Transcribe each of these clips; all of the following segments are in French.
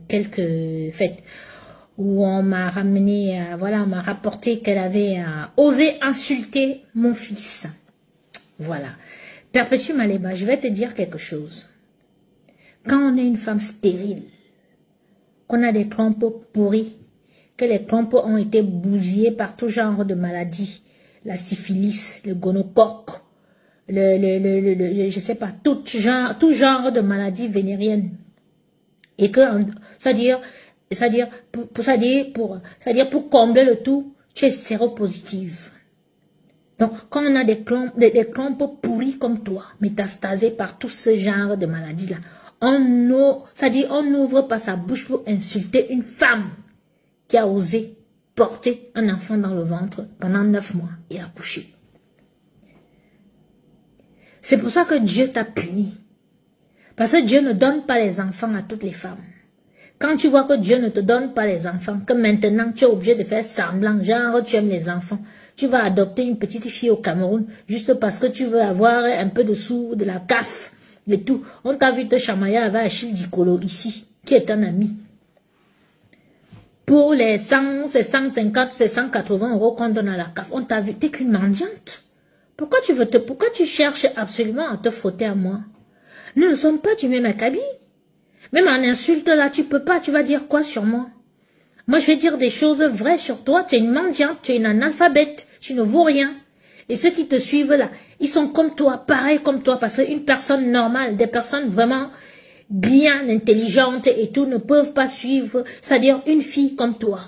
quelques fêtes où on m'a ramené, voilà, on m'a rapporté qu'elle avait osé insulter mon fils. Voilà. Perpétue Maléba, je vais te dire quelque chose. Quand on est une femme stérile, qu'on a des trompes pourries, que les trompes ont été bousillées par tout genre de maladies, la syphilis, le gonocoque, je sais pas, tout genre de maladies vénériennes. Et que, c'est-à-dire, pour combler le tout, tu es séropositive. Donc, quand on a des clompes pourries comme toi, métastasées par tout ce genre de maladies-là, on n'ouvre pas sa bouche pour insulter une femme qui a osé porter un enfant dans le ventre pendant 9 mois et accoucher. C'est pour ça que Dieu t'a puni. Parce que Dieu ne donne pas les enfants à toutes les femmes. Quand tu vois que Dieu ne te donne pas les enfants, que maintenant tu es obligé de faire semblant, genre tu aimes les enfants, tu vas adopter une petite fille au Cameroun, juste parce que tu veux avoir un peu de sous, de la CAF, et tout. On t'a vu te chamailler avec Achille Dicolo ici, qui est un ami. Pour les 100, ces 150, ces 180 euros qu'on donne à la CAF, on t'a vu, t'es qu'une mendiante. Pourquoi tu cherches absolument à te frotter à moi? Nous ne sommes pas du même acabit. Même en insulte là, tu peux pas, tu vas dire quoi sur moi? Moi je vais dire des choses vraies sur toi, tu es une mendiante, tu es une analphabète, tu ne vaux rien. Et ceux qui te suivent là, ils sont comme toi, pareil comme toi, parce qu'une personne normale, des personnes vraiment bien intelligentes et tout, ne peuvent pas suivre, c'est-à-dire une fille comme toi.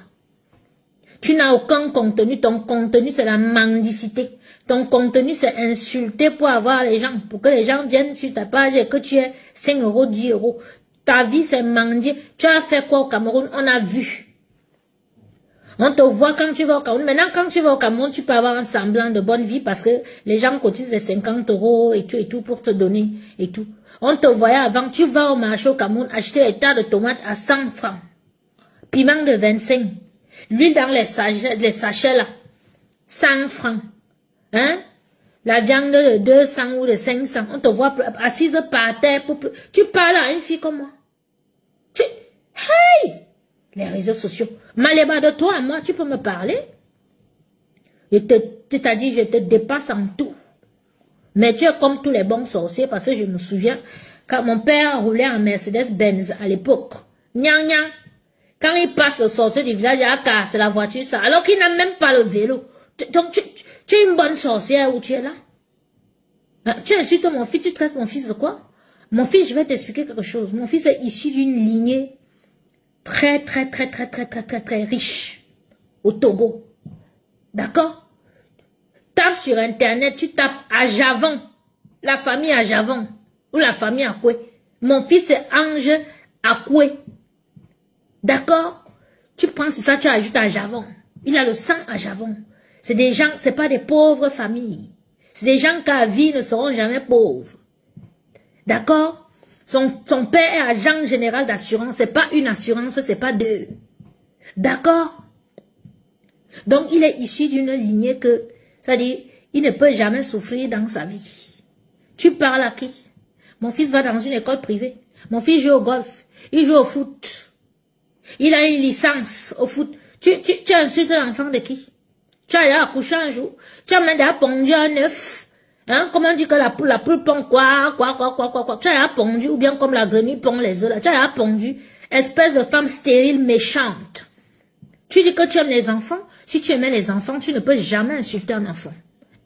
Tu n'as aucun contenu, ton contenu c'est la mendicité. Ton contenu c'est insulter pour avoir les gens, pour que les gens viennent sur ta page et que tu aies 5 euros, 10 euros. Ta vie c'est mendier. Tu as fait quoi au Cameroun? On a vu. On te voit quand tu vas au Cameroun. Maintenant quand tu vas au Cameroun, tu peux avoir un semblant de bonne vie parce que les gens cotisent les 50 euros et tout pour te donner et tout. On te voyait avant, tu vas au marché au Cameroun acheter les tas de tomates à 100 francs. Piment de 25. L'huile dans les sachets là, 100 francs. Hein? La viande de 200 ou de 500. On te voit assise par terre. Tu parles à une fille comme moi. Hey! Les réseaux sociaux. Maléba, de toi à moi, tu peux me parler? Tu t'as dit, je te dépasse en tout. Mais tu es comme tous les bons sorciers, parce que je me souviens, quand mon père roulait en Mercedes-Benz à l'époque, quand il passe le sorcier du village, il a cassé la voiture, ça, alors qu'il n'a même pas le vélo. Donc, tu es une bonne sorcière où tu es là? Hein? Tu insultes mon fils, tu traites mon fils de quoi? Mon fils, je vais t'expliquer quelque chose. Mon fils est issu d'une lignée très riche au Togo. D'accord? Tape sur Internet, tu tapes Ajavon, la famille Ajavon, ou la famille Akwe. Mon fils est Ange Akwe. D'accord? Tu prends sur ça, tu ajoutes Ajavon. Il a le sang Ajavon. C'est des gens, c'est pas des pauvres familles. C'est des gens qui à vie ne seront jamais pauvres. D'accord? Son père est agent général d'assurance. C'est pas une assurance, c'est pas deux. D'accord? Donc, il est issu d'une lignée que, c'est-à-dire, il ne peut jamais souffrir dans sa vie. Tu parles à qui? Mon fils va dans une école privée. Mon fils joue au golf. Il joue au foot. Il a une licence au foot. Tu insultes l'enfant de qui? Tu as accouché un jour. Tu as même pondu un œuf. Hein? Comment on dit que la poule pond quoi? Tu as pondu, ou bien comme la grenouille pond les œufs là. Tu as pondu. Espèce de femme stérile méchante. Tu dis que tu aimes les enfants. Si tu aimais les enfants, tu ne peux jamais insulter un enfant.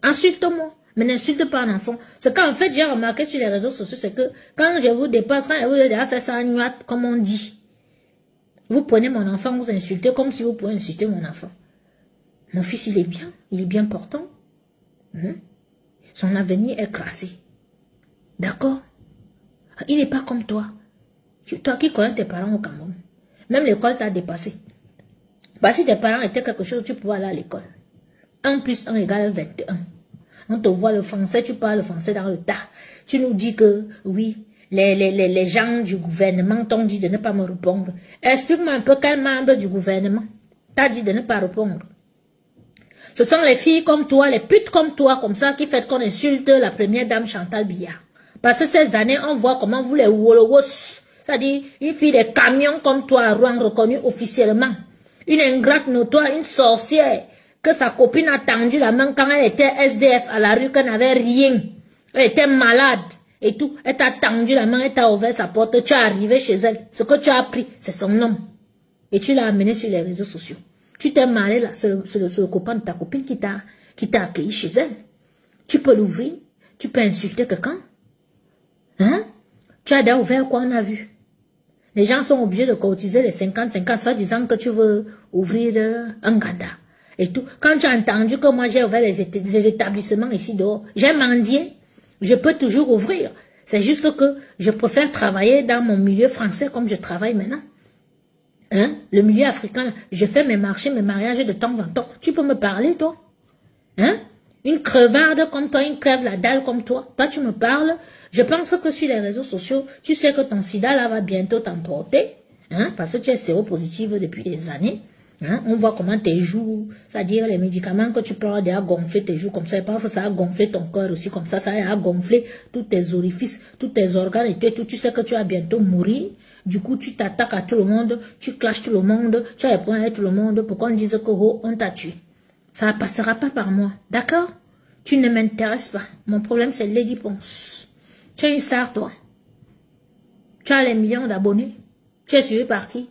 Insulte-moi, mais n'insulte pas un enfant. Ce qu'en fait, j'ai remarqué sur les réseaux sociaux, c'est que quand je vous dépasse, quand je vous ai déjà fait ça en nuat, comme on dit, vous prenez mon enfant, vous insultez comme si vous pouvez insulter mon enfant. Mon fils, il est bien portant. Son avenir est classé. D'accord? Il n'est pas comme toi. Toi qui connais tes parents au Cameroun. Même l'école t'a dépassé. Bah, si tes parents étaient quelque chose, tu pouvais aller à l'école. 1 plus 1 égale 21. On te voit le français, tu parles le français dans le tas. Tu nous dis que, oui, les gens du gouvernement t'ont dit de ne pas me répondre. Explique-moi un peu quel membre du gouvernement t'a dit de ne pas répondre. Ce sont les filles comme toi, les putes comme toi, comme ça, qui fait qu'on insulte la première dame Chantal Biya. Parce que ces années, on voit comment vous les wolowos, C'est-à-dire, une fille des camions comme toi à Rouen reconnue officiellement. Une ingrate notoire, une sorcière, que sa copine a tendu la main quand elle était SDF à la rue, qu'elle n'avait rien. Elle était malade et tout. Elle t'a tendu la main, elle t'a ouvert sa porte, tu es arrivé chez elle. Ce que tu as appris, c'est son nom. Et tu l'as amené sur les réseaux sociaux. Tu t'es marié là, c'est le copain de ta copine qui t'a accueilli chez elle. Tu peux l'ouvrir, tu peux insulter quelqu'un. Hein? Tu as déjà ouvert quoi on a vu? Les gens sont obligés de cotiser les 50-50, soit disant que tu veux ouvrir un ganda. Et tout. Quand tu as entendu que moi j'ai ouvert les établissements ici dehors, j'ai mendié, je peux toujours ouvrir. C'est juste que je préfère travailler dans mon milieu français comme je travaille maintenant. Hein? Le milieu africain, je fais mes marchés, mes mariages de temps en temps. Tu peux me parler, toi? Hein? Une crevarde comme toi, une crève la dalle comme toi. Toi, tu me parles. Je pense que sur les réseaux sociaux, tu sais que ton sida là va bientôt t'emporter. Hein? Parce que tu es séropositive depuis des années. Hein? On voit comment tes joues, c'est-à-dire les médicaments que tu prends, déjà gonfler tes joues comme ça. Je pense que ça a gonflé ton cœur aussi comme ça. Ça a gonflé tous tes orifices, tous tes organes et tout. Tu sais que tu vas bientôt mourir. Du coup, tu t'attaques à tout le monde, tu clashes tout le monde, tu as les points avec tout le monde pour qu'on dise que oh, on t'a tué. Ça ne passera pas par moi, d'accord? Tu ne m'intéresses pas. Mon problème, c'est Lady Ponce. Tu es une star, toi. Tu as les millions d'abonnés. Tu es suivi par qui?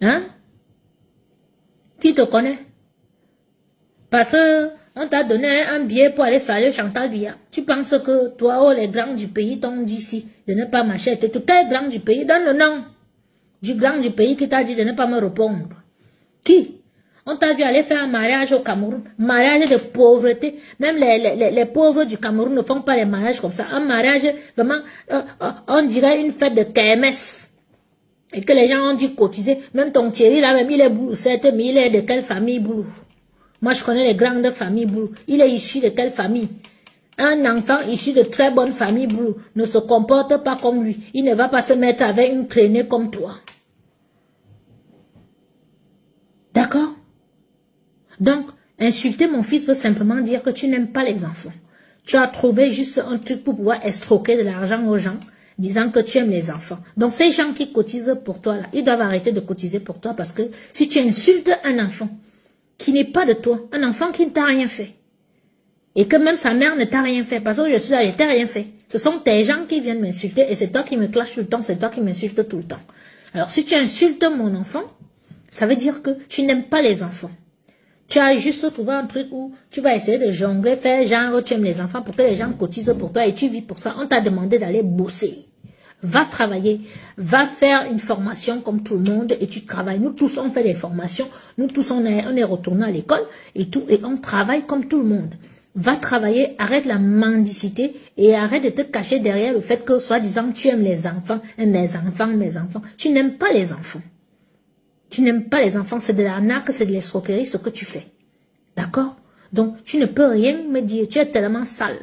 Hein? Qui te connaît? Parce que on t'a donné un billet pour aller saluer Chantal Biya. Tu penses que toi, oh, les grands du pays t'ont dit ici de ne pas marcher. Quel grand du pays? Donne le nom du grand du pays qui t'a dit de ne pas me répondre. Qui? On t'a vu aller faire un mariage au Cameroun. Mariage de pauvreté. Même les pauvres du Cameroun ne font pas les mariages comme ça. Un mariage, vraiment, on dirait une fête de KMS. Et que les gens ont dû cotiser. Même ton Thierry, là, même il est boulou. Certes, mais il est de quelle famille boulou? Moi, je connais les grandes familles boulou. Il est issu de quelle famille? Un enfant issu de très bonne famille boulou ne se comporte pas comme lui. Il ne va pas se mettre avec une traînée comme toi. D'accord? Donc, insulter mon fils veut simplement dire que tu n'aimes pas les enfants. Tu as trouvé juste un truc pour pouvoir escroquer de l'argent aux gens, disant que tu aimes les enfants. Donc, ces gens qui cotisent pour toi, là, ils doivent arrêter de cotiser pour toi parce que si tu insultes un enfant qui n'est pas de toi, un enfant qui ne t'a rien fait, et que même sa mère ne t'a rien fait, parce que je suis là, je t'ai rien fait. Ce sont tes gens qui viennent m'insulter et c'est toi qui me clashes tout le temps, c'est toi qui m'insultes tout le temps. Alors, si tu insultes mon enfant, ça veut dire que tu n'aimes pas les enfants. Tu as juste trouvé un truc où tu vas essayer de jongler, faire genre tu aimes les enfants pour que les gens cotisent pour toi et tu vis pour ça. On t'a demandé d'aller bosser. Va travailler, va faire une formation comme tout le monde et tu travailles. Nous tous, on fait des formations. Nous tous, on est retournés à l'école et tout et on travaille comme tout le monde. Va travailler, arrête la mendicité et arrête de te cacher derrière le fait que, soi-disant, tu aimes les enfants. Mes enfants, mes enfants. Tu n'aimes pas les enfants. Tu n'aimes pas les enfants, c'est de l'arnaque, c'est de l'escroquerie ce que tu fais. D'accord? Donc, tu ne peux rien me dire, tu es tellement sale.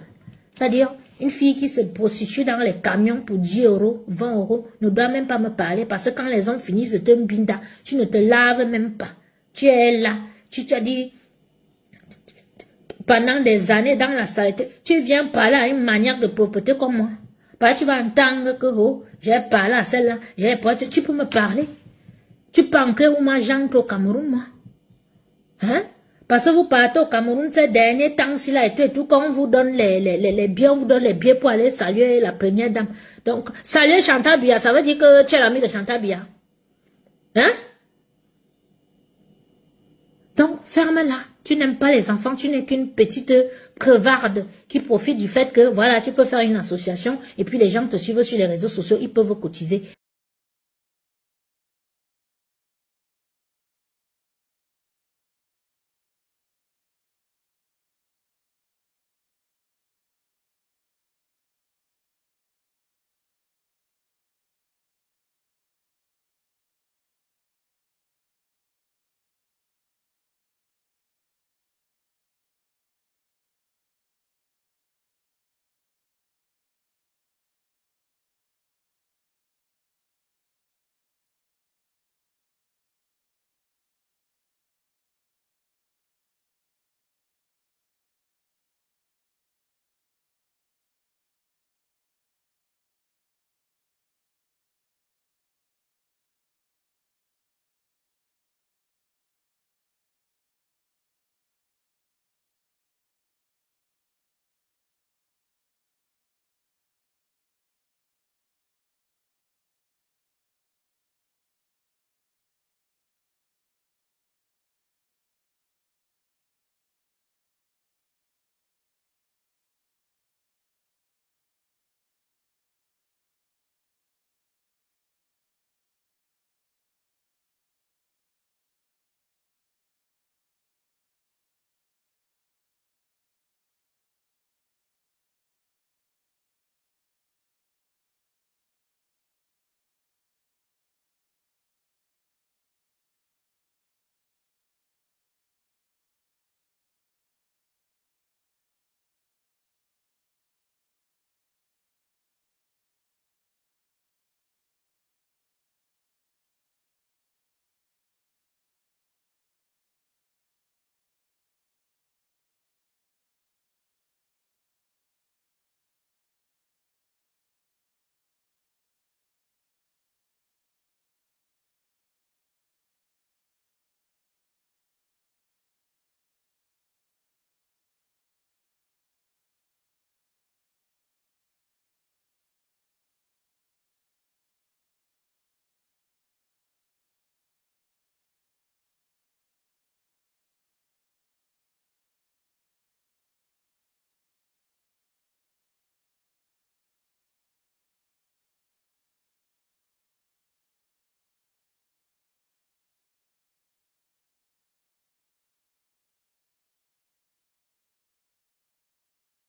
C'est-à-dire, une fille qui se prostitue dans les camions pour 10 €, 20 € ne doit même pas me parler parce que quand les hommes finissent de te mbinda, tu ne te laves même pas. Tu es là, tu t'as dit, pendant des années dans la saleté, tu viens parler à une manière de propreté comme moi. Parce que tu vas entendre que, oh, j'ai parlé à celle-là, tu peux me parler. Tu peux ancrer où moi j'ancre au Cameroun, moi. Hein? Parce que vous partez au Cameroun ces derniers temps-ci là et tout, quand on vous donne les billets, on vous donne les billets pour aller saluer la première dame. Donc, saluer Chantal Biya, ça veut dire que tu es l'ami de Chantal Biya. Hein? Donc, ferme-la. Tu n'aimes pas les enfants, tu n'es qu'une petite crevarde qui profite du fait que, voilà, tu peux faire une association et puis les gens te suivent sur les réseaux sociaux, ils peuvent cotiser.